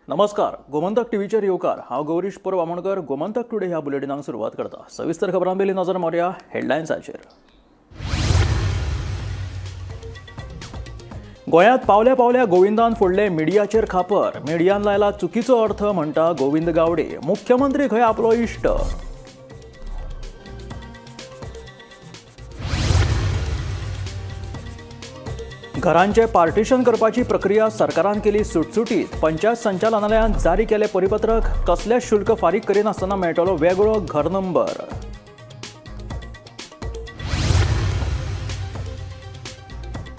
नमस्कार. गोमंतक टीव्हीचेर येवकार. हांव गौरीश परब आमोणकर. गोमंतक टुडे ह्या बुलेटिनाक सुरवात करता. सविस्तर खबरांपयलीं नजर मारया हेडलायन्साचेर. गोंयांत पावल्या पावल्या गोविंदान फोडले मिडियाचेर खापर. मिडियान लायला चुकीचो अर्थ म्हणटा गोविंद गावडे. मुख्यमंत्री खंय आपलो इश्ट. घरांचे पार्टिशन करपाची प्रक्रिया सरकारान केली सुटसुटीत. पंचायत संचालनालयान जारी केले परिपत्रक. कसलेच शुल्क फारीक करिनासतना मेळटलो वेगळो घर नंबर.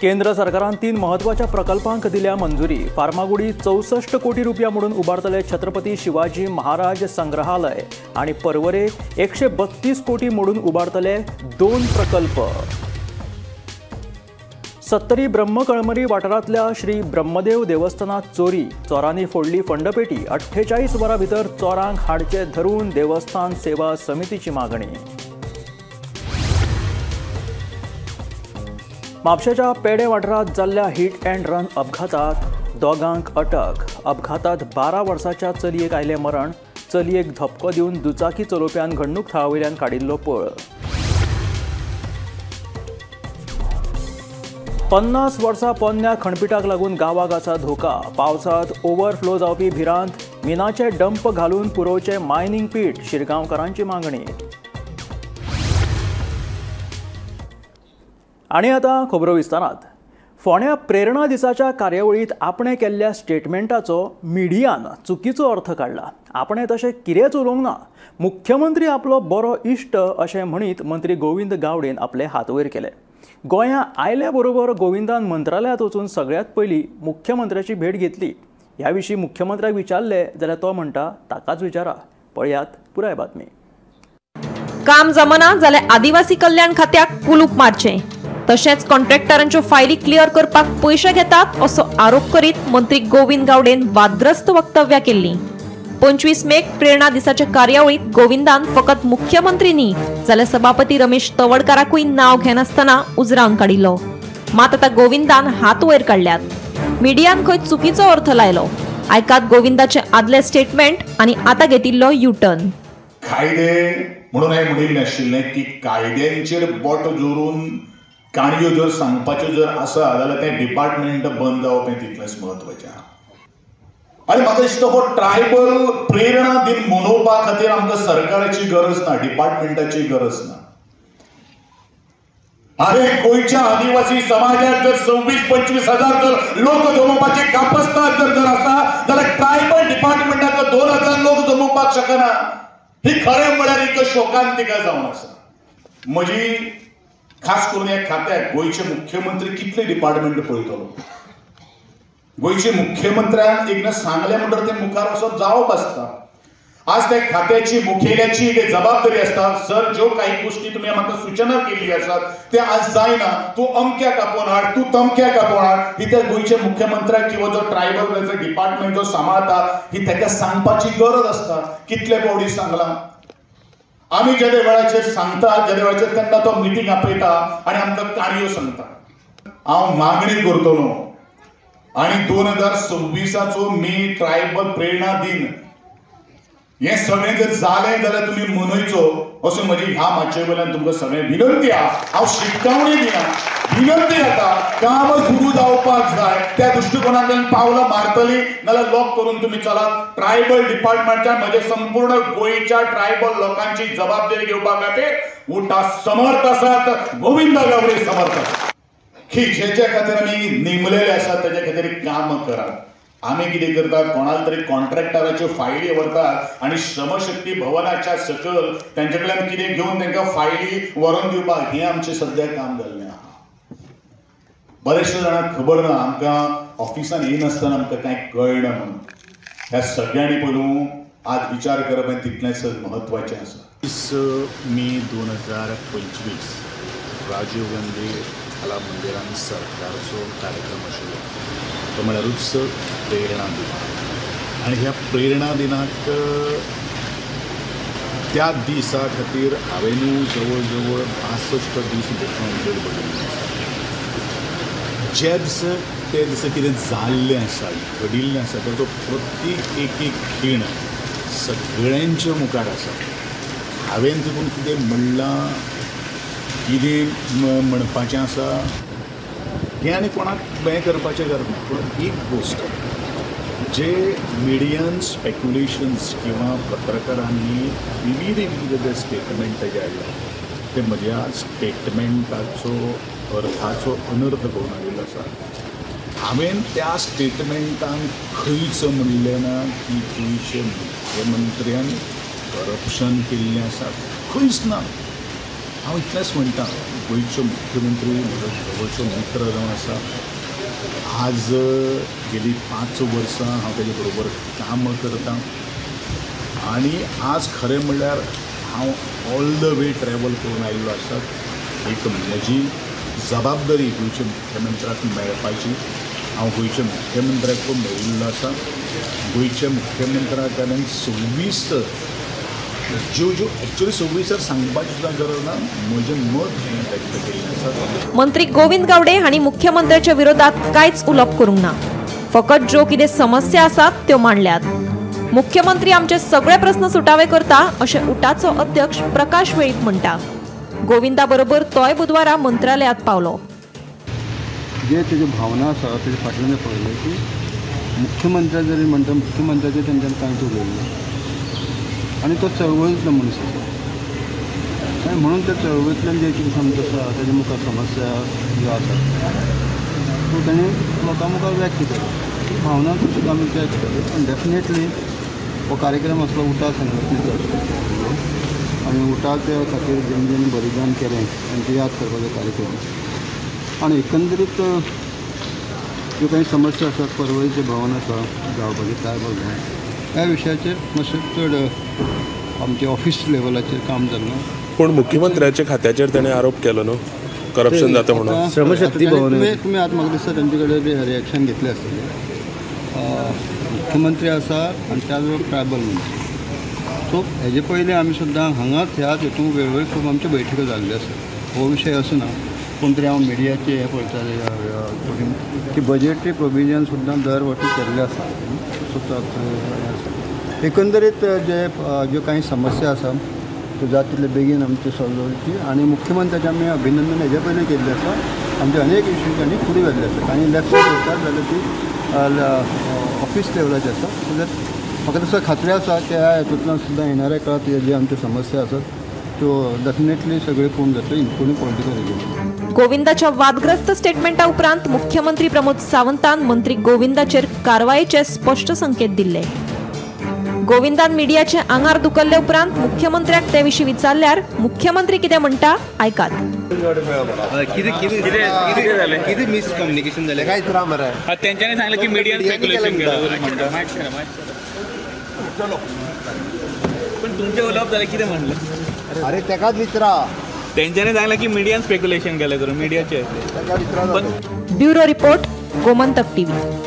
केंद्र सरकारान 3 महत्वाच्या प्रकल्पांक दिल्या मंजुरी. फार्मागुडी 64 कोटी रुपया मोडून उबारतले छत्रपती शिवाजी महाराज संग्रहालय आणि पर्वरे 132 कोटी मोडून उबारतले 2 प्रकल्प. सत्तरी ब्रह्मकळमरी वाठारांतल्या श्री ब्रह्मदेव देवस्थानात चोरी. चोरांनी फोडली फंडपेटी. 48 वरां भितर चोरांक हाडचे धरून देवस्थान सेवा समितीची मागणी. म्हापशेच्या पेडे वाठारांत जाल्ल्या हिट अँड रन अपघातात दोगांक अटक. अपघातात 12 वर्साच्या चलयेक आयले मरण. चलयेक धपको दिवन दुचाकी चलोवप्यान घडणूक थळावयल्यान काडिल्लो पळ. 50 वर्सां पोन्न्या खणपिटाक लागून गांवाक आसा धोका. पावसांत ओव्हरफ्लो जावपी भिरांत. मिनाचे डंप घालून पुरोवचे मायनिंग पीट. शिरगांवकारांची मागणी. आनी आतां खबरो विस्तारांत. फोंड्या प्रेरणा दिसाच्या कार्यावळींत आपणे केल्ल्या स्टेटमेंटाचो मिडियान चुकीचो अर्थ काडला. आपणे तशें कितेंच उलोवंक ना. मुख्यमंत्री आपलो बरो इश्ट अशें म्हणीत मंत्री गोविंद गावडेन आपले हात वयर केले. गोंया आयल्या बरोबर गोविंदान मंत्रालयांत वचून सगळ्यात पयलीं मुख्यमंत्र्याची भेट घेतली. ह्या विशीं मुख्यमंत्र्याक विचारले जाल्यार तो म्हणटा ताकाच विचारा. पळयात पुराय बातमी. काम जमना जाल्यार आदिवासी कल्याण खात्याक कुलूप मारचें. तशेंच कॉन्ट्रॅक्टरांच्यो फायली क्लियर करपाक पयशे घेतात असो आरोप करीत मंत्री गोविंद गावडेन वादग्रस्त वक्तव्यां केल्लीं. 25 मेक प्रेरणा दिसाचे कार्यावळीत गोविंदान फकत मुख्यमंत्री न्ही जाल्यार सभापती रमेश तवडकाराकूय नांव घेनासतना उजरावन काडिल्लो. मात आतां गोविंदान हात वयर काडल्यात. मिडियान खंय चुकीचो अर्थ लायलो. आयकात गोविंदाचे आदले स्टेटमेंट आनी आतां घेतिल्लो युटर्न. कायदे म्हणून हांवें म्हणिल्लें आशिल्लें की कायद्यांचेर बोट जोरून काणयो जर सांगपाच्यो जर आसा जाल्यार तें डिपार्टमेंट बंद जावप हें तितलेंच म्हत्वाचें. आनी म्हाका दिसता हो ट्रायबल प्रेरणा दिन मनोवपा खातीर आमकां सरकाराची गरज ना, डिपार्टमेंटाची गरज ना. अरे गोंयच्या आदिवासी समाजात जर 26-25 हजार जर लोक जमोवपाची कापस्ताद जर आसा जाल्यार ट्रायबल डिपार्टमेंटाचो 2000 लोक जमोवपाक शकना. ही खरें म्हळ्यार एक शोकांतिका जावन आसा. म्हजी खास करून ह्या खात्याक गोंयचे मुख्यमंत्री कितले डिपार्टमेंट पळयतलो. गोंयचे मुख्यमंत्र्यान एकदां सांगलें म्हणटकीर ते मुखार वचप जावप आसता. आज त्या खात्याची मुखेल्याची एक जबाबदारी आसता. सर ज्यो काही गोष्टी तुमी म्हाका सूचना केल्ली आसात ते आज जायना. तूं अमक्याक आपोवन हाड, तूं तमक्याक आपोवन हाड. ही त्या गोंयच्या मुख्यमंत्र्याक किंवा जो ट्रायबल वेलफेअर डिपार्टमेंट जो सांबाळटा ही ताका सांगपाची गरज आसता. कितले फावटी सांगलां. आमी ज्या वेळाचेर सांगतात ज्या वेळाचेर तेन्ना तो मिटींग आपयता आनी आमकां काणयो सांगता. हांव मागणी करतलो आनी 2026चो मे ट्रायबल प्रेरणा दिन हे सगळें जर जालें जाल्यार तुमी मनयचो अशें म्हजी ह्या माचये वयल्यान तुमकां सगळें विनंती आहा. हांव शिटकावणी दिना, विनंती येता. काम सुरू जावपाक जाय त्या दृश्टिकोनांतल्यान पावलां मारतली नाल्यार लॉक करून तुमी चलात. ट्रायबल डिपार्टमेंटाच्या म्हजे संपूर्ण गोंयच्या ट्रायबल लोकांची जबाबदारी घेवपा खातीर उठा समर्थ आसात. गोविंद गावडे समर्थ आसात की जेच्या खातीर आमी नेमलेले आसात तेच्या खातीर काम करात. आमी कितें करतात कोणाक तरी कॉन्ट्रॅक्टराच्यो फायली व्हरतात आनी श्रमशक्ती भवनाच्या सकल तेंचे कडल्यान कितें घेवन तांकां फायली व्हरून दिवपाक हें आमचें सद्या काम जाल्लें आहा. बरेचशे जाणांक खबर ना आमकां ऑफिसान येनासतना आमकां कांय कळना म्हणून. ह्या सगळ्यांनी पळोवन आज विचार करप हें तितलेंच म्हत्वाचें आसा. 30 मे 2025 राजीव गांधी कला मंदिरान सरकारचो कार्यक्रम आशिल्लो. तो म्हळ्यारूच प्रेरणा दिन. आनी ह्या प्रेरणा दिनाक त्या दिसा खातीर हांवें जवळ जवळ 62 दीस बसून बघितले. जे दिसा ते दिसा कितें जाल्लें आसा घडिल्लें आसा तो प्रत्येक एक खीण सगळ्यांच्या मुखार आसा. हांवें तितून कितें म्हणलां कितें म्हणपाचें आसा हें आनी कोणाक हें करपाचें गरज ना. पूण एक गोश्ट जे मिडियान स्पेक्युलेशन्स किंवा पत्रकारांनी विविध जे स्टेटमेंट जे आयला ते म्हज्या स्टेटमेंटाचो अर्थाचो अनर्थ करून आयिल्लो आसा. हांवें त्या स्टेटमेंटान खंयच म्हणलें ना की गोंयच्या मुख्यमंत्र्यान करप्शन केल्लें आसा, खंयच ना. हांव इतलेंच म्हणटां गोंयचो मुख्यमंत्री म्हजो जवळचो मित्र जावन आसा. आज गेली 5 वर्सां हांव तेजे बरोबर काम करतां आनी आज खरें म्हणल्यार हांव ऑल द वे ट्रॅवल करून आयिल्लो आसा. एक म्हजी जबाबदारी गोंयच्या मुख्यमंत्र्याक मेळपाची. हांव गोंयच्या मुख्यमंत्र्याक मेळिल्लो आसा. गोंयच्या मुख्यमंत्र्या कडल्यान 26 ज्यो एक्चुअली 26 सांगपाची सुद्दां गरज ना, म्हजें मत हें व्यक्त केल्लें आसा. मंत्री गोविंद गावडे हांणी मुख्यमंत्र्याच्या विरोधात कांयच उलोवप करूंक ना. फकत ज्यो कितें समस्या आसात त्यो मांडल्यात. मुख्यमंत्री आमचे सगळे प्रस्न सुटावे करता अशें उटाचो अध्यक्ष प्रकाश वेळीप म्हणटा. गोविंदा बरोबर तोय बुधवारा मंत्रालयात पावलो. जे तेज्यो भावना आसा तेजे फाटल्यान पळयलें की मुख्यमंत्र्या जरी म्हणटा मुख्यमंत्र्याचेर तेंच्यानी कांयच उलयलें ना आनी तो चळवळींतलो मनीस आसा. आनी म्हणून त्या चळवळींतल्यान जे कितें समज आसा तेजे मुखार समस्या ज्यो आसात त्यो ताणें लोकां मुखार व्यक्त केल्यो. भावना सुद्दां आमी व्यक्त केल्यो. पूण डेफिनेटली हो कार्यक्रम असलो उठा संघटनेचो आसलो आनी उठाक खातीर जेणे बलिदान केलें तांचे याद करपाचो कार्यक्रम. आनी एकंदरीत ज्यो काही समस्या आसात परवळीचे भवन आसा जावपाचें ट्रायबल भवन ह्या विशयाचेर मातशें चड आमचे ऑफिस लेवलाचेर काम जालें. पूण मुख्यमंत्र्याच्या खात्याचेर ताणें आरोप केलो न्हू करप्शन जाता म्हणून. श्रमशक्ती भवन तुमी आतां म्हाका दिसता तेंचे कडेन रिएक्शन घेतलें आसतलें. मुख्यमंत्री आसा आनी त्या बरोबर ट्रायबल मनीस. सो हेजे पयलीं आमी सुद्दां हांगाच ह्याच हितून वेळोवेळी खूब आमच्यो बैठको जाल्ल्यो आसात. हो विशय असो ना. पूण तरी हांव मिडियाचे हें पळयतालें की बजेटरी प्रोविजन सुद्दां दर वर्सा केल्लें आसा. एकंदरीत ज्यो काही समस्या आसा त्यो जाता तितले बेगीन आमचे सॉल्व जावची आनी मुख्यमंत्र्याचें आमी अभिनंदन हेजे पयलीं केल्लें आसा. आमचे अनेक इश्यू तांणी फुडें व्हेल्ले आसा. काही लॅप्स करतात जाल्यार ती ऑफिस लेवलाची आसा. सो दॅट म्हाका दिसता खात्री आसा त्या हेतूंतल्यान सुद्दां येणाऱ्या काळात जे आमच्यो समस्या आसात त्यो डेफिनेटली सगळे पूर्ण जातल्यो इन्क्लुडींग पॉलिटिकल रिजन. गोविंदाच्या वादग्रस्त स्टेटमेंटा उपरांत मुख्यमंत्री प्रमोद सावंतान मंत्री गोविंदाचेर कारवायेचे स्पष्ट संकेत दिले. गोविंदान मिडियाचे आंगार दुखल्ले उपरांत मुख्यमंत्र्याक ते विशीं विचारल्यार मुख्यमंत्री कितें म्हणटा आयकात. कितें मिसकम्युनिकेशन जालें काय तुरा मरे तेंच्यांनी सांगलें की मिडियान स्पेक्युलेशन केलें. पण तुमचे उलोवप जालें कितें म्हणलें? अरे तेकाच विचारा. तेंच्यांनी सांगलें की मिडियान स्पेक्युलेशन केलें करून मिडियाचे. Bureau report Gomantak TV.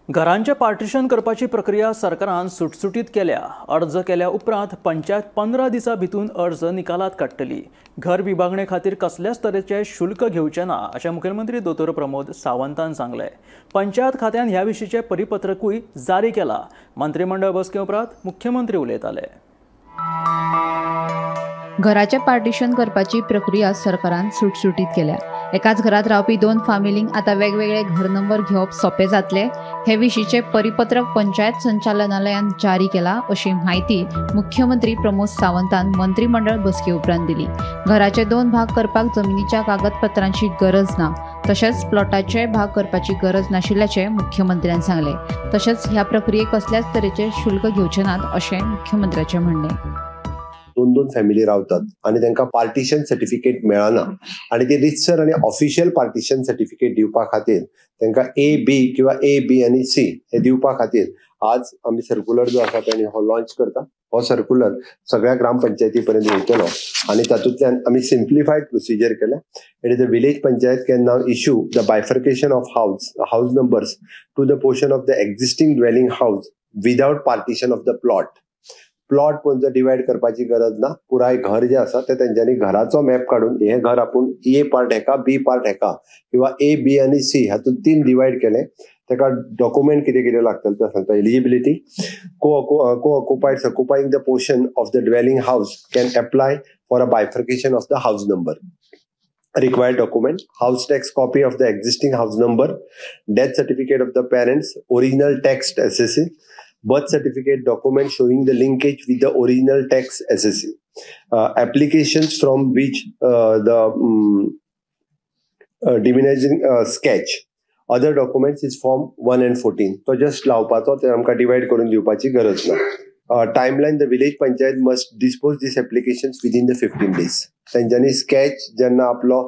घरांचे पार्टिशन करपाची प्रक्रिया सरकारान सुटसुटीत केल्या. अर्ज केल्या उपरांत पंचायत 15 दिसां भितून अर्ज निकालात काडटली. घर विभागणे खातीर कसल्याच तरेचे शुल्क घेवचे ना अशें मुखेलमंत्री दोतोर प्रमोद सावंतान सांगलें. पंचायत खात्यान ह्या विशींचें परिपत्रकूय जारी केलां. मंत्रिमंडळ बसके उपरांत मुख्यमंत्री उलयताले. घराचे पार्टिशन करपाची प्रक्रिया सरकारान सुटसुटीत केल्या. एकाच घरात रावपी 2 फामिलींक आता वेगवेगळे घर नंबर घेवप सोपे जातले. हे विशींचे परिपत्रक पंचायत संचालनालयान जारी केला अशी माहिती मुख्यमंत्री प्रमोद सावंतान मंत्रिमंडळ बसके उपरांत दिली. घराचे 2 भाग करपाक जमिनीच्या कागदपत्रांची गरज ना. तशेंच प्लॉटाचे भाग करपाची गरज नाशिल्ल्याचे मुख्यमंत्र्यान सांगले. तशेंच ह्या प्रक्रियेक कसल्याच तरेचे शुल्क घेवचे नात अशें मुख्यमंत्र्याचे म्हणणे. 2 फॅमिली रावतात आणि तांकां पार्टिशन सर्टिफिकेट मेळना आणि ते रितसर आणि ऑफिशियल पार्टिशन सर्टिफिकेट दिवपा खातीर तांकां A-B किंवा A-B आणि C हे दिवपा खातीर आज आमी सर्क्युलर जो आसा तो हो लॉन्च करता. हो सर्क्युलर सगळ्या ग्रामपंचायती पर्यंत वयतलो आणि तातूंतल्यान आमी सिम्प्लिफायड प्रोसिजर केल्या. It is the village panchayat can now issue the bifurcation of house numbers to the portion of the existing dwelling house without partition of the plot. Plot म्हणजे डिवाइड करपाची गरज ना. पुराय घर जे आसा ते तेंच्यांनी घराचो मॅप काढून हे घर आपूण ए पार्ट हेका, बी पार्ट हेका किंवा ए, बी आणि सी हातून 3 डिवाइड केले. तेका डॉक्युमेंट कितें कितें लागतले ते सांगता. Eligibility, co-occupied occupying the portion of the dwelling house can apply for a bifurcation of the house number. Required document: house tax copy of the existing house number, death certificate of the parents, original tax assessee, birth certificate document showing the linkage with the original tax assessee, applications from which the diminishing sketch. Other documents is form 1 and 14. तो just लावपाचो, ते आमकां divide करून दिवपाची गरज ना. Timeline: the village panchayat must dispose this applications within the 15 days. तेंच्यांनी sketch जेन्ना आपलो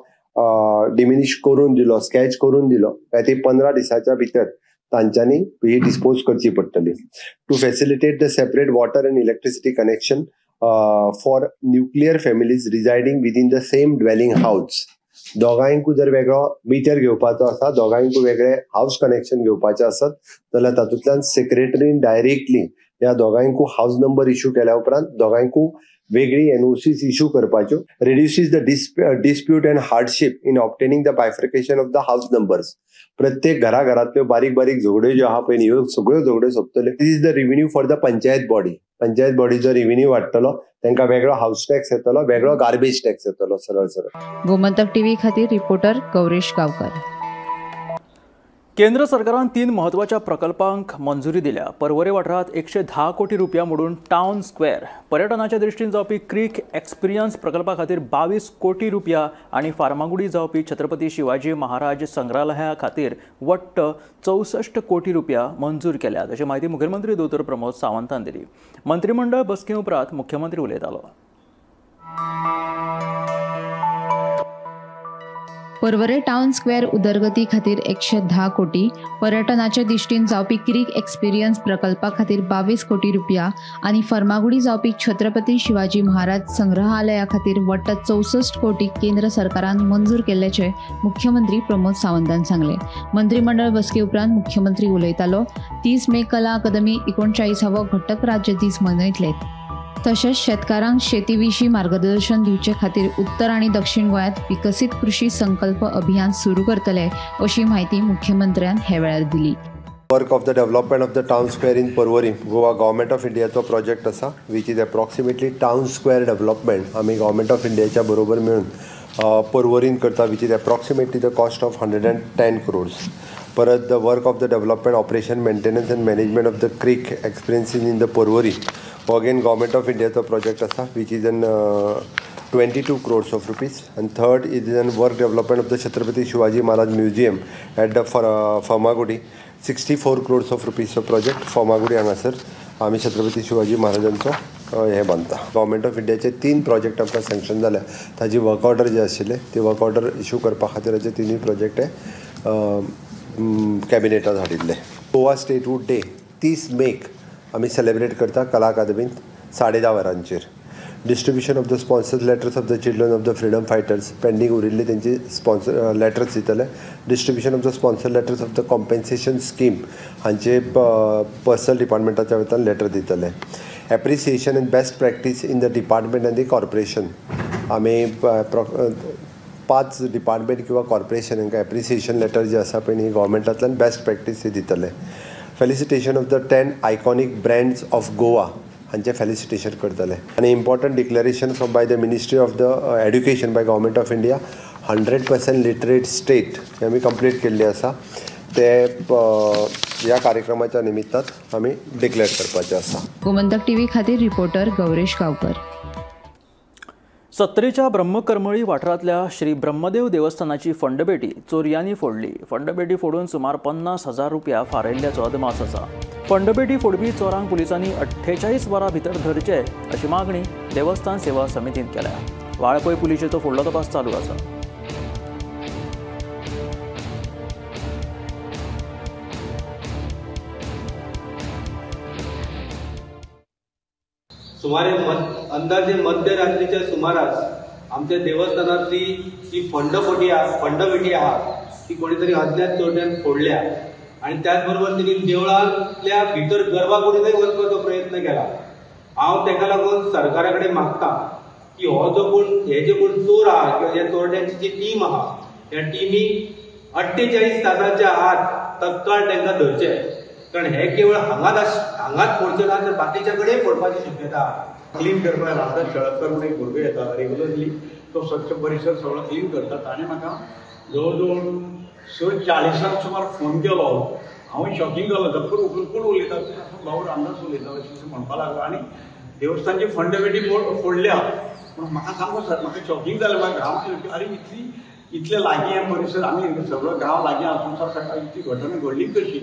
डिमिनिश करून दिलो, स्केच करून दिलो काय ती 15 दिसाच्या भितर तांच्यांनी ही डिस्पोज करची पडटली. To facilitate the separate water and electricity connection for nuclear families residing within the same dwelling house. दोगांयकू जर वेगळो मिटर घेवपाचो आसा, दोगांयकू वेगळे हाऊस कनेक्शन घेवपाचे आसत जाल्यार तातूंतल्यान सेक्रेटरीन डायरेक्टली ह्या दोगांयकू हाऊस नंबर इश्यू केल्या उपरांत दोगांयकू वेगळी एनओसीस इश्यू करपाच्यो. Reduces the dispute and hardship in obtaining the bifurcation of the house numbers. प्रत्येक घराघरांतल्यो बारीक बारीक झगड्यो ज्यो आहा पळय ह्यो सगळ्यो झगड्यो सोंपतल्यो. This is the revenue for the panchayat body. Panchayat बॉडीचो रेव्हेन्यू वाडटलो, तांकां वेगळो हाऊस टॅक्स येतलो, वेगळो गार्बेज टॅक्स येतलो. सरळ सरळ. गोमंतक टीव्ही खातीर रिपोर्टर गौरेश गावकर. केंद्र सरकारान 3 महत्वाच्या प्रकल्पांक मंजुरी दिल्या. पर्वरे वाठारात 110 कोटी रुपया मोडून टाउन स्क्वेअर, पर्यटनाच्या दृश्टीन जावपी क्रीक एक्सपिरियन्स प्रकल्पा खातीर 22 कोटी रुपया आणि फार्मागुडी जावपी छत्रपती शिवाजी महाराज संग्रहालया खातीर वट्ट 64 कोटी रुपया मंजूर केल्यात, अशी माहिती मुखेलमंत्री दोतोर प्रमोद सावंतान दिली. मंत्रिमंडळ बसके उपरांत मुख्यमंत्री उलयतालो. पर्वरे टाउन स्क्वेअर उदरगती खातीर 110 कोटी, पर्यटनाच्या दिश्टीन जावपी क्रीक एक्सपिरियन्स प्रकल्पा खातीर 22 कोटी रुपया आणि फर्मागुडी जावपी छत्रपती शिवाजी महाराज संग्रहालया खातीर वट्ट 64 कोटी केंद्र सरकारान मंजूर केल्ल्याचे मुख्यमंत्री प्रमोद सावंतान सांगले. मंत्रिमंडळ बसके उपरांत मुख्यमंत्री उलयतालो. 30 मे कला अकादमी 39वो घटक राज्य दीस मनयतले. तशेंच शेतकारांक शेती विशीं मार्गदर्शन दिवचे खातीर उत्तर आनी दक्षिण गोंयांत विकसीत कृषी संकल्प अभियान सुरू करतले, अशी माहिती मुख्यमंत्र्यान हे वेळार दिली. Work of the development of the town square in Porvorim Goa government of इंडियाचो प्रोजेक्ट आसा, which is approximately town square development आमी गव्हर्मेंट ऑफ इंडियाच्या बरोबर मेळून पर्वरीन करता, which is approximately the cost of 110 crores. परत the work of the development operation maintenance and management of the creek experiences in the Porvorim हो again government of इंडियाचो project आसा, which is an 22 crores of rupees. And third is an work development of the Chhatrapati Shivaji Maharaj Museum at the Famagudi, 64 crores of rupees project. Famagudi हांगासर आमी छत्रपती शिवाजी महाराजांचो हे बांदता. Government of इंडियाचे 3 project आमकां sanction जाल्या, ताजी work order जे आशिल्ले ते वर्क ऑर्डर इश्यू करपा खातीर 3 प्रोजेक्ट कॅबिनेटान हाडिल्ले. गोवा स्टेटहूड डे 30 मेक आमी सेलिब्रेट करता कला अकादमींत 10:30 वरांचेर. Distribution of the sponsored letters of the children of the freedom fighters pending उरिल्ली तेंची स्पॉन्सर लेटर्स दितले. Distribution of the sponsored letters of the compensation scheme हांचे पर्सनल डिपार्टमेंटाच्या वतीन लेटर दितले. Appreciation and best practice in the department and the corporation आमी 5 department किंवा corporation हांकां एप्रिसिएशन लेटर जे आसा पळय न्ही गव्हर्मेंटांतल्यान बेस्ट प्रॅक्टीस हे दितले. Felicitation of the 10 iconic brands of Goa हांचे फेलिसिटेशन करतले. आनी important declaration from by the ministry of the education by government of India 100% literate state हे आमी कंप्लीट केल्ली आसा. ते ह्या कार्यक्रमाच्या निमित्तान आमी डिक्लेअर करपाचे आसा. गोमंतक टीव्ही खातीर रिपोर्टर गौरेश गावकर. सत्तरेच्या ब्रह्मकर्मळी वाठारांतल्या श्री ब्रह्मदेव देवस्थानाची फंडपेटी चोरयांनी फोडली. फंडपेटी फोडून सुमार 50,000 रुपया फारयल्ल्याचो अदमास आसा. फंडपेटी फोडपी चोरांक पुलिसांनी 48 वरां भितर धरचे अशी मागणी देवस्थान सेवा समितीन केल्या. वाळपय पुलिशेचो फुडलो तपास चालू आसा. सुमारे अंदाजे मध्यरात्रीच्या सुमारास आमच्या देवस्थानातली जी फंडपेटी आहा ती कोणीतरी अज्ञात चोरट्यान फोडल्या आणि त्याचबरोबर त्यांनी देवळातल्या भितर गर्भागुडीतही वचपाचो प्रयत्न केला. हांव ताका लागून सरकारा कडेन मागता की हो जो कोण हे जे कोण चोर आहा किंवा ह्या चोरट्यांची जी टीम आहा ह्या टीमीक 48 तासाच्या आत तत्काळ तांकां धरचे, कारण हे केवळ हांगाच फोडचे ना तर बाकीच्या कडेन फोडपाची शक्यता आहा. क्लीन करपाक राधा शेळकर म्हणून एक भुरगो येता रेग्युलरली, तो स्वच्छ परिसर सगळो क्लीन करता. ताणें म्हाका जवळ जवळ 40 सुमार फोन केलो. हांव शॉकिंग जालो, झपकन उखलून कोण उलयता भाऊ रामदास उलयता अशें म्हणपाक लागलो. आनी देवस्थानची फंडामेंटली फोडल्या पूण म्हाका सांगो सर, म्हाका शॉकिंग जालें. म्हाका गांवांत अरे इतले लागीं हे परिसर आमी सगळो गांव लागीं आसून सकाळी इतली घटना घडली कशी.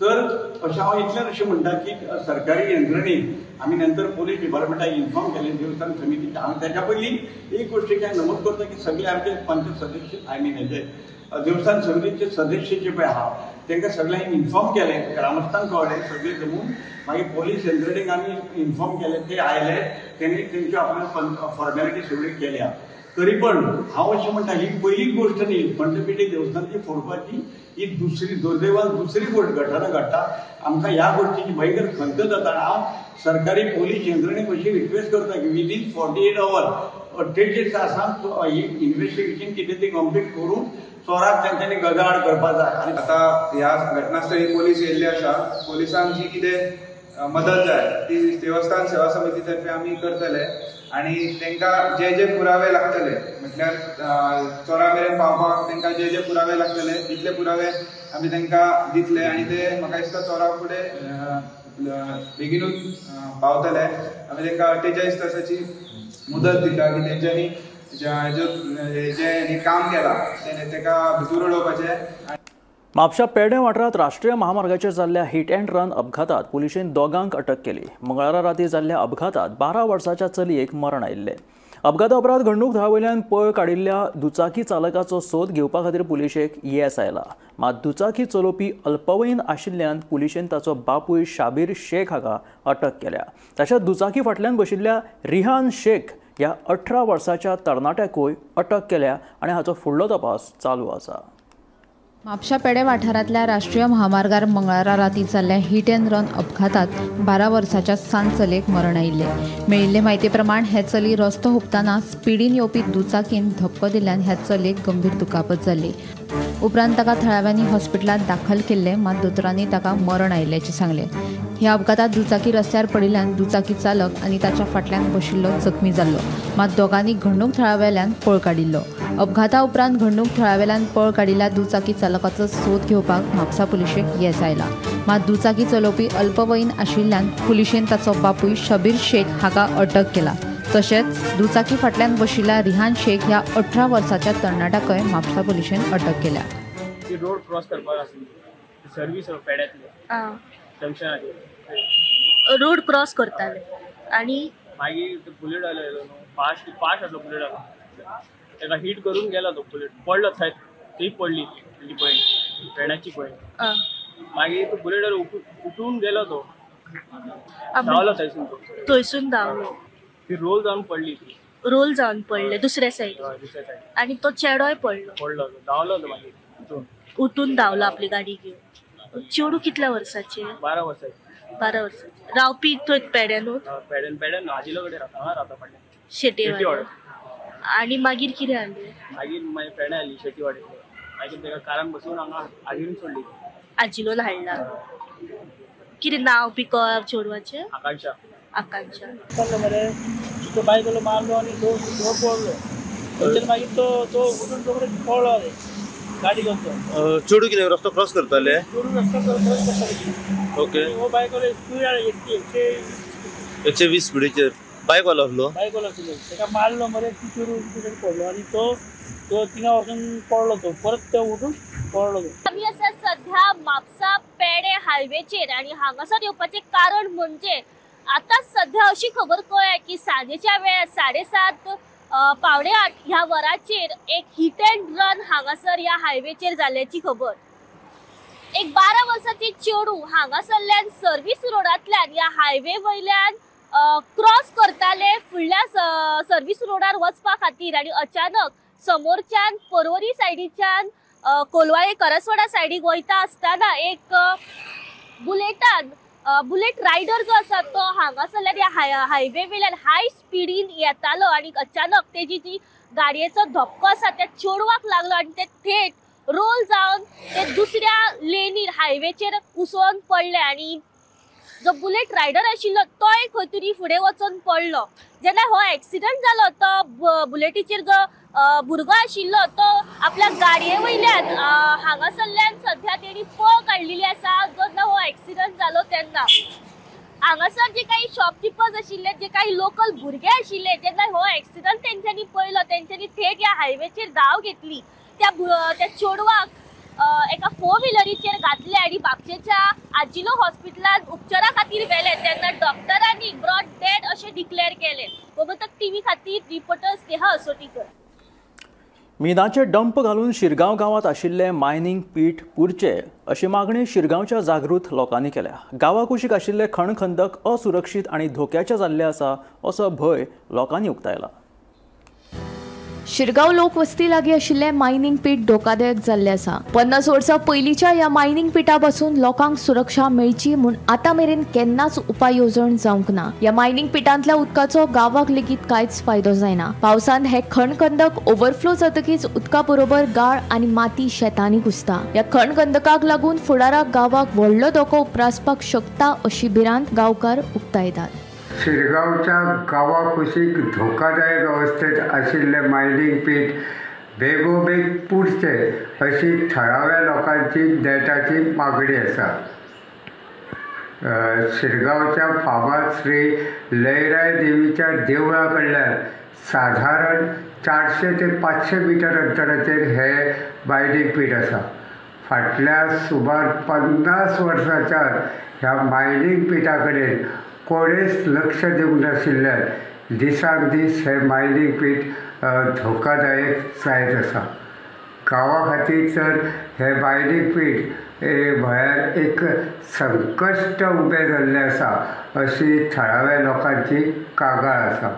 तर अशें हांव इतलें अशें म्हणटा की सरकारी यंत्रणेक आमी नंतर पोलीस डिपार्टमेंटाक इन्फॉर्म केलें, देवस्थान समितीक. हांव ताच्या पयलीं एक गोश्ट काय नमूद करता की सगळे आमचे पंच सदस्य हेजे देवस्थान समितीचे सदस्य जे पळय आहा तांकां सगळ्यांक इन्फॉर्म केलें, ग्रामस्थांक कळ्ळें, सगळे जमून मागीर पोलीस यंत्रणेक आमी इन्फॉर्म केलें. ते आयले, तेणी तेंच्यो आपल्या फॉर्मेलिटी सगळ्यो केल्या. तरी पण हांव अशें म्हणटा ही पयली गोश्ट न्ही फंडपिटी देवस्थानची फोडपाची, ही दुर्दैवान दुसरी गोश्ट घटना घडटा. आमकां ह्या गोश्टीची भयंकर खंत जाता. हांव सरकारी पोलीस यंत्रणेक अशी रिक्वेस्ट करता की विदीन 48 hours 48 तासांत ही इन्व्हेस्टिगेशन कितें ती कंप्लीट करून चोराक तेंच्यांनी गजाआड करपा जाय. आनी आतां ह्या घटनास्थळी पोलीस येयल्ले आसा. पोलिसांक जी कितें मदत जाय ती देवस्थान सेवा समिती तर्फे आमी करतले. आनी तांकां जे जे पुरावे लागतले, म्हटल्यार चोरा मेरेन पावपाक तांकां जे जे पुरावे लागतले तितले पुरावे आमी तांकां दितले. आनी ते म्हाका दिसता चोरा फुडें बेगीनूच पावतले. आमी तांकां 48 तासाची मुदत दिता की तेंच्यांनी जे काम केलां ताका भितर उडोवपाचें. म्हापशा पेडे वाठारांत राष्ट्रीय महामार्गाचेर जाल्ल्या हिट अँड रन अपघातात पुलिशेन दोगांक अटक केली. मंगळारा राती जाल्ल्या अपघातात 12 वर्साच्या चलयेक मरण आयिल्लें. अपघाता उपरांत घडणूक थळावयल्यान पळ काडिल्ल्या दुचाकी चालकाचो सोद घेवपा खातीर पुलिशेक येस आयला. मात दुचाकी चलोवपी अल्पवयीन आशिल्ल्यान पुलिशेन ताचो बापूय शाबीर शेख हाका अटक केल्या. तशेंच दुचाकी फाटल्यान बशिल्ल्या रिहान शेख ह्या 18 वर्साच्या तरणाट्याकूय अटक केल्या आनी हाचो फुडलो तपास चालू आसा. म्हापशा पेडे वाठारांतल्या राष्ट्रीय महामार्गार मंगळारा राती जाल्ल्या हिट अँड रन अपघातात 12 वर्साच्या सांत चलयेक मरण आयिल्लें. मेळिल्ले म्हायती प्रमाण हे चली रस्तो हुपतना स्पिडीन येवपी दुचाकीन धक्को दिल्ल्यान ह्या चलयेक गंभीर दुखापत जाल्ली. उपरांत ताका थळाव्यांनी हॉस्पिटलांत दाखल केल्लें, मात दोतोरांनी ताका मरण आयिल्ल्याचें सांगलें. ह्या अपघातात दुचाकी रस्त्यार पडिल्ल्यान दुचाकी चालक आनी ताच्या फाटल्यान बशिल्लो जखमी जाल्लो, मात दोगांनी घडणूक थळावेल्यान पळ काडिल्लो. अपघाता उपरांत घडणूक थळावेल्यान पळ काडिल्ल्या दुचाकी चालकाचो सोद घेवपाक म्हापसा पुलिशेक येस आयला. मात दुचाकी चलोवपी अल्पवयीन आशिल्ल्यान पुलिशेन ताचो बापूय शबीर शेख हाका अटक केला. तशेंच दुचाकी फाटल्यान बशिल्ल्या रिहान शेख ह्या 18 वर्साच्या तरणाट्याकय म्हापसा पुलिशेन अटक केल्या. रोड क्रॉस करपाक आसली सर्वीस पेड्यांतले जंक्शनाचेर रोड क्रॉस करताले आनी मागीर बुलेट आयलो फास्ट आसलो बुलेट आलो ताका हिट करून गेला तो बुलेट पडलो थंय ती पडली पॉयंट फ्रेंडाची पॉयंट मागीर तो बुलेटार उठून गेलो तो धांवलो थंयसून धांवलो ती रोल जावन पडली रोल जावन पडले दुसऱ्या सायड आनी तो चेडोय पडलो धांवलो तो मागीर उठून धांवलो आपली गाडी घेवन. चेडू कितल्या वर्साचे? 12 वर्साचे. 12 वर्साचे. रावपी थंय पेड्यानूच पेड्यान आजिलो कडेन रावता पडले शेटेवाडी. आनी मागीर कितें जालें? मागीर म्हाजी फ्रेंड आयली शेटीवाडी मागीर ताका कारान बसून हांगा आजिलोन सोडली. आजिलोन हाडला. कितें नांव बी कळ्ळां चेडवाचें? आकांक्षा. मरे तो बायकलो मारलो आनी तो पडलो थंयच्यान मागीर तो उठून तो कडेन पडलो गाडी घेवन तो. चेडू कितें रस्तो क्रॉस करताले? चेडू रस्तो क्रॉस करताले. ओके. हो बायकलो स्पीड 120 स्पीडीचेर बायक वालो आसलो. ताका मारलो मरे चेडू पडलो आनी तो थिंगा वचून पडलो तो परत तो उठून पडलो तो. आमी आसा सध्या म्हापसा पेडे हायवेचेर आनी हांगासर येवपाचें कारण म्हणजे आतां सध्या अशी खबर कळ्ळ्या की सांजेच्या वेळार 7:30 पावणे 8 ह्या वराचेर एक हिट अँड रन हांगासर ह्या हायवेचेर जाल्ल्याची खबर. एक 12 वर्साची चेडू हांगासरल्यान सर्वीस रोडांतल्यान ह्या हायवे वयल्यान क्रॉस करताले फुडल्या सर्वीस रोडार वचपा खातीर आनी अचानक समोरच्यान पर्वरी सायडीच्यान कोलवाळे करसवाडा सायडीक वयता आसतना एक बुलेटान बुलेट रायडर जो आसा तो हांगासरल्यान ह्या हायवे वेल्यान हाय स्पिडीन येतालो आणि अचानक तेजी जी गाडयेचो धक्को आसा त्या चेडवाक लागलो आणि ते थेट रोल जावन ते दुसऱ्या लेनीर हायवेचेर उसळून पडले आणि जो बुलेट रायडर आशिल्लो तोय खंय तरी फुडें वचून पडलो. जेन्ना हो एक्सिडंट जालो तो बुलेटीचेर जो भुरगो आशिल्लो तो आपल्या गाडये वयल्यान हांगासरल्यान सध्या तेणी पळ काडलेली आसा. जेन्ना हो एक्सिडंट जालो तेन्ना हांगासर जे काही शॉपकीपर्स आशिल्ले, जे काही लोकल भुरगे आशिल्ले, जेन्ना हो एक्सिडंट तेंच्यांनी पळयलो तेंच्यांनी थेट ह्या हायवेचेर धांव घेतली. त्या चेडवाक एका 4 व्हिलरीचेर घातले आणि बापचेच्या आजिलो हॉस्पिटलांत उपचारा खातीर व्हेले तेन्ना डॉक्टरांनी ब्रॉड डेड अशें डिक्लेअर केले. गोमंतक टीव्ही खातीर रिपोर्टर स्नेहा असोटीकर. मिनाचे डंप घालून शिरगांव गावात आशिल्ले मायनिंग पीठ पुरचे अशी मागणी शिरगांवच्या जागृत लोकांनी केल्या. गांवा कुशीक आशिल्ले खणखंदक असुरक्षीत आणि धोक्याचे जाल्ले आसा असो भंय लोकांनी उक्तायला. शिरगांव लोकवस्ती लागीं आशिल्लें मायनिंग पीठ धोकादायक जाल्लें आसा. 50 वर्सां पयलींच्या ह्या मायनिंग पिठा पासून लोकांक सुरक्षा मेळची म्हूण आतां मेरेन केन्नाच उपाय येवजण जावंक ना. ह्या मायनिंग पिठांतल्या उदकाचो गांवाक लेगीत कांयच फायदो जायना. पावसांत हे खणखंदक ओव्हरफ्लो जातकीच उदका बरोबर गाळ आनी माती शेतांनी घुसता. ह्या खणखंदकाक लागून फुडाराक गांवाक व्हडलो धोको उप्रासपाक शकता अशी भिरांत गांवकार उक्तायतात. शिरगांवच्या गांवा कुशीक धोकादायक अवस्थेत आशिल्ले मायनिंग पीठ बेगोबेग पुरचे अशी थळाव्या लोकांची नेटाची मागणी आसा. शिरगांवच्या फामाद श्री लयराय देवीच्या देवळा कडल्यान साधारण 400 ते 500 मिटर अंतराचेर हे मायनिंग पीठ आसा. फाटल्या सुमार 50 वर्सांच्यान ह्या मायनिंग पिठा कडेन कोणेच लक्ष दिवंक नाशिल्ल्यान दिसान दीस हे मायनिंग पीठ धोकादायक जायत आसा. गांवा खातीर तर हे मायनिंग पीठ म्हळ्यार एक संकश्ट उबें जाल्लें आसा अशी थळाव्या लोकांची कागाळ आसा.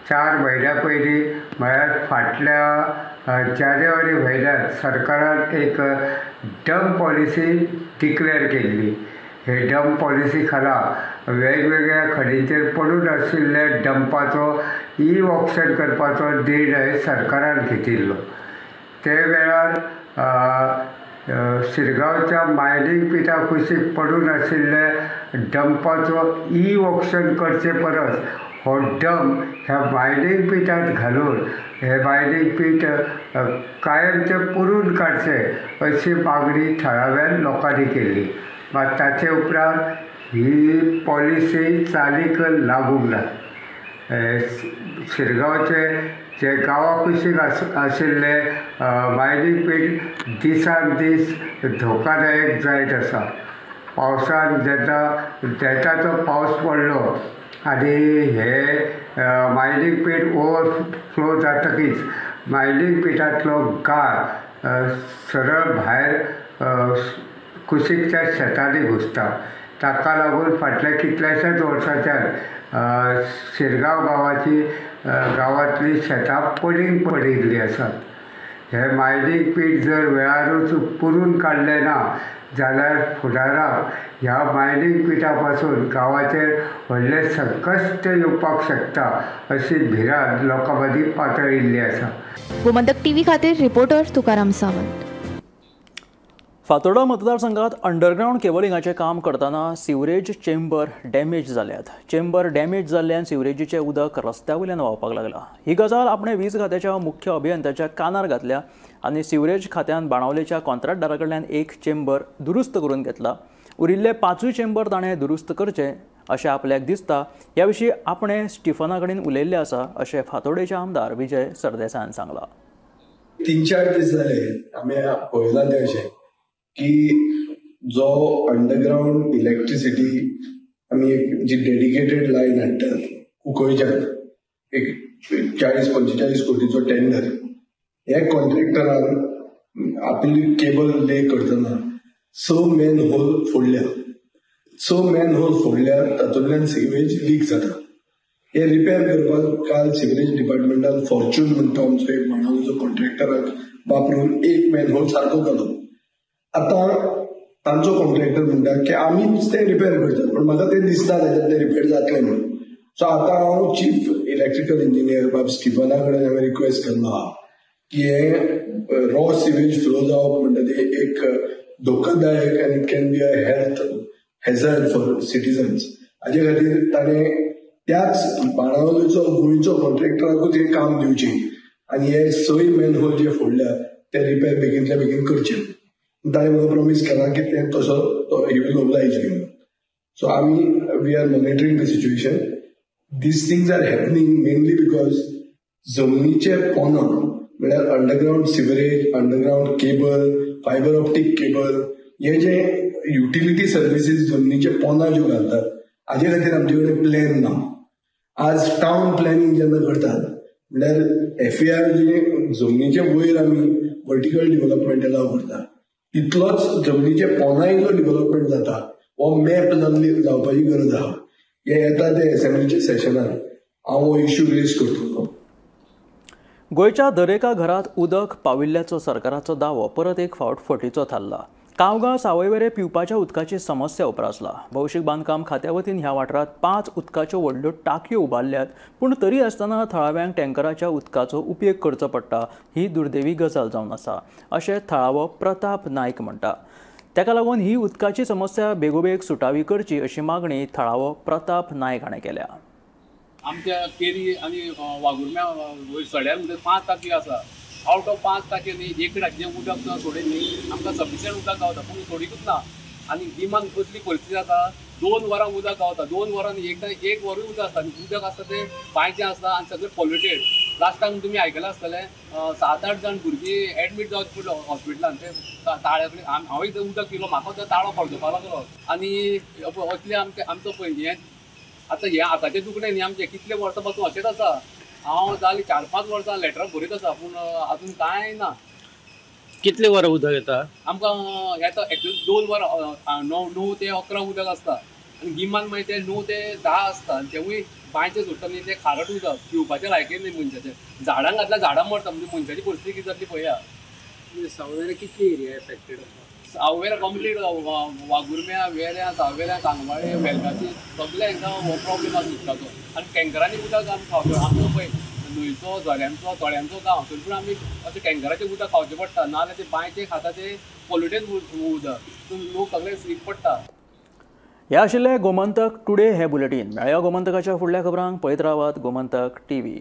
4 म्हयन्या पयलीं म्हळ्यार फाटल्या जानेवारी म्हयन्यांत सरकारान एक डंप पॉलिसी डिक्लेअर केल्ली. हे डंप पॉलिसी खाला वेगवेगळ्या खडींचेर पडून आशिल्ल्या डंपाचो ऑक्शन करपाचो निर्णय सरकारान घेतिल्लो. ते वेळार शिरगांवच्या मायनिंग पिठा कुशीक पडून आशिल्ल्या डंपाचो ऑक्शन करचे परस हो डंप ह्या मायनिंग पिठांत घालून हे मायनिंग पीठ कायमचे पुरून काडचे अशी मागणी थळाव्या लोकांनी केल्ली. मात ताचे उपरांत ही पॉलिसी चालीक लागूंक ना. शिरगांवचे जे गांवा कुशीक आशिल्ले मायनिंग पीठ दिसान दीस धोकादायक जायत आसा. पावसान जेन्ना देठाचो पावस पडलो आनी हे मायनिंग पीठ ओवरफ्लो जातकीच मायनिंग पिठांतलो गाळ सरळ भायर कुशीकच्या शेतांनी घुसता. ताका लागून फाटल्या कितल्याशाच वर्सांच्यान शिरगांव गांवांतली शेतां पडींग पडिल्लीं आसात. हे मायनिंग पीठ जर वेळारूच पुरून काडलें ना जाल्यार फुडाराक ह्या मायनिंग पिठा पासून गांवाचेर व्हडलें संकश्ट येवपाक शकता अशी भिरांत लोकां मदीं पातळिल्ली आसा. गोमंतक टीव्ही खातीर रिपोर्टर तुकाराम सावंत. फातोर्डा मतदारसंघात अंडरग्राउंड केबलिंगाचें काम करतना सिवरेज चेंबर डॅमेज जाल्यात. चेंबर डॅमेज जाल्ल्यान सिवरेजीचें उदक रस्त्या वयल्यान व्हांवपाक लागला. ही गजाल आपणे वीज खात्याच्या मुख्य अभियंत्याच्या कानार घातल्या आनी सिवरेज खात्यान बाणावलेच्या कॉन्ट्रॅक्टरा कडल्यान एक चेंबर दुरुस्त करून घेतला. उरिल्ले 5 चेंबर ताणें दुरुस्त करचे अशें आपल्याक दिसता. ह्या विशीं आपणे स्टिफना कडेन उलयल्ले आसा अशें फातोर्डेचे आमदार विजय सरदेसायान सांगलां. 3-4 दीस जाले आमी पळयलां तें अशें की जो अंडरग्राउंड इलेक्ट्रिसिटी आमी जी डेडिकेटेड लायन हाडटात कुंकळच्यान एक 40-45 कोटीचो टेंडर, ह्या कॉन्ट्रॅक्टरान आपली केबल ले करतना 6 मेन होल फोडल्यार तातूंतल्यान सिवेज लीक जाता. हे रिपेअर करपाक काल सिवरेज डिपार्टमेंटान फॉर्च्यून म्हणटा आमचो एक बाणावलेचो कॉन्ट्रॅक्टराक वापरून एक मेन होल सारको केलो. आता तांचो कॉन्ट्रॅक्टर म्हणटा की आमीच ते रिपेअर करतात, पण म्हाका ते दिसना ताच्यात ते रिपेअर जातले म्हणून. सो आतां हांव चीफ इलेक्ट्रिकल इंजिनियर बाब स्टिफना कडेन हांवें रिक्वेस्ट केल्लो आहा की हे रॉ सिवेज फ्लो जावप म्हणटा ते एक धोकादायक आनी it can be a health hazard for citizens. हाजे खातीर ताणें त्याच बाणावलेचो गोंयचो कॉन्ट्रॅक्टराकूच हे काम दिवचें आनी हे 6 मॅनहोल जे फोडल्या ते रिपेअर बेगींतल्या बेगीन करचे. ताणें म्हाका प्रॉमीस केला की ते तसो he will oblige me. So आमी we are monitoring the situation. These things are happening mainly because जमनीचे पोंदा म्हळ्यार underground sewerage, underground cable, fibre optic cable, हे जे युटिलिटी सर्विसीस जमनीचे पोंदा ज्यो घालतात हाजे खातीर आमचे कडेन प्लॅन ना. आज टाउन प्लॅनिंग जेन्ना करतात म्हळ्यार FAR जे जमनीचे वयर आमी वर्टिकल डेव्हलपमेंट अलाव करतात तितलोच जमनीचे पोंदाय जो डेव्हलपमेंट जाता हो मॅप जावपाची गरज आहा. हे येता ते असेंब्लीच्या सेशनात हांव हो इश्यू रेज करतलो. गोंयच्या दरेका घरात उदक पाविल्ल्याचो सरकाराचो दावो परत एक फावट फटीचो थारला. कावगाव सावयवेरें पिवपाच्या उदकाची समस्या उप्रासला. भौशीक बांदकाम खात्या वतीन ह्या वाठारात 5 उदकाच्यो व्हडल्यो टाकयो उबारल्यात, पूण तरी आसतना थळाव्यांक टँकराच्या उदकाचो उपेग करचो पडटा ही दुर्दैवी गजाल जावन आसा अशें थळावो प्रताप नायक म्हणटा. ताका लागून ही उदकाची समस्या बेगोबेग सुटावी करची अशी मागणी थळावो प्रताप नायक हाणें केल्या. आमच्या केरी आनी वागुर्म्या सड्यार भितर 5 टाकी आसा. आउट ऑफ 5 टाकयेनी एक टाकये उदक सोडून न्ही आमकां सफिशियंट उदक गावता, पूण सोडीकूच ना. आनी गिमान कसली परिस्थिती जाता 2 वरां उदक गावता, 2 वरांनी एक वरूय उदक आसता. उदक आसता तें बांयचें आसता आनी सगळें पोल्युटेड. लास्टाक तुमी आयकलां आसतलें 7-8 जाण भुरगीं एडमीट जावचे पडले हॉस्पिटलान. ते ताळ्या कडेन हांवें जर उदक पिलो म्हाका तो ताळो पडचोपा लागलो. आनी असले आमचो पळय हें आतां हें आतांचें दुखणें न्ही आमचें कितले वर्सां पासून अशेंच आसा. हांव जालीं 4-5 वर्सां लेटरां बरयत आसा पूण आजून कांय ना. कितले वरां उदक येता? आमकां येता एक्चुअली 2 वरां 9 ते 11 उदक आसता आनी गिमान मागीर ते 9 ते 10 आसता. आनी तेवूय बांयचें सुट्टा न्ही तें खारट उदक पिवपाचें लायकेन न्ही मनशाचें. झाडांक घातल्यार झाडां मरता म्हणजे मनशाची परिस्थिती कितें जातली पळया. सावयवेरें कितली एरिया एफेक्टेड आसा? सावयवेरें कंप्लीट वागुर्म्या, वेऱ्या, सावयवेऱ्या, सांगवाळे, वेलगाची सगळे हांकां हो प्रॉब्लेम आसा उदकाचो. आनी टँकरांनी उदक आमी खावचें. आमचो पळय न्हंयचो, झऱ्यांचो, तळ्यांचो गांव तरी पूण आमी अशें टँकराचें उदक खावचें पडटा. नाजाल्यार तें बांयचें खाता तें पोल्युटेड उदक. लोक सगळे सीक पडटा. हे आशिल्ले गोमंतक टुडे हे बुलेटीन. मेळया गोमंतकाच्या फुडल्या खबरांक पळयत रावात गोमंतक TV.